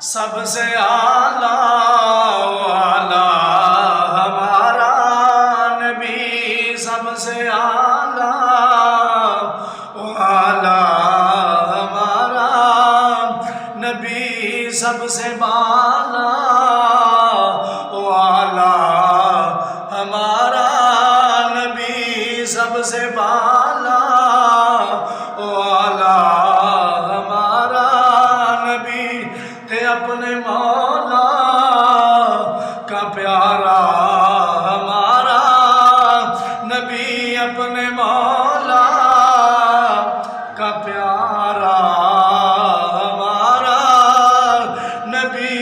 سب سے اعلیٰ ہمارا نبی، سب سے اعلیٰ ہمارا نبی، سب سے بالا ہمارا نبی، سب سے بالا ہمارا نبی، تے اپنے مولا کا پیارا ہمارا نبی، اپنے مولا کا پیارا ہمارا نبی،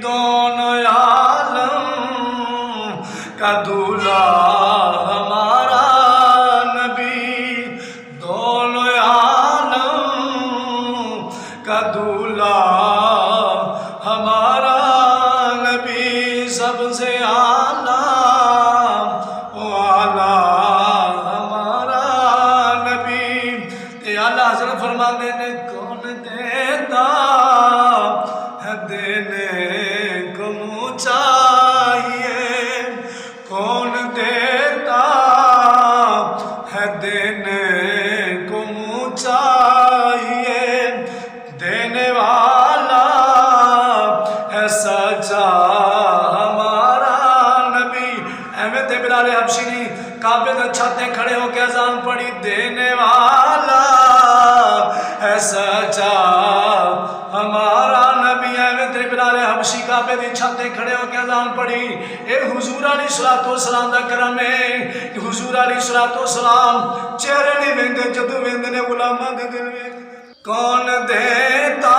دونوں عالم کا دولہا ہمارا نبی، دونوں عالم کا دولہا ہمارا نبی، سب سے اعلیٰ ہمارا نبی۔ تے اعلیٰ حضرت فرماتے ہیں کون دیتا ہے دینے کو منہ چاہیے، کون دیتا ہے دینے کو منہ چاہیے، دینے والا ہے سچا ہمارا نبی۔ احمد بلال حبشی نے کعبے کے چھاتے کھڑے ہو کے اذان پڑھی، دینے والا ہے سچا ہمارا نبی۔ احمد بلال حبشی کعبے کی چھاتے کھڑے ہو کے اذان پڑھی، اے حضور علیہ السلام دا کرم ہے کہ حضور علیہ السلام چہرے نہیں ویندے، جدو ویندے نے غلاماں دے دل ویندے۔ کون دیتا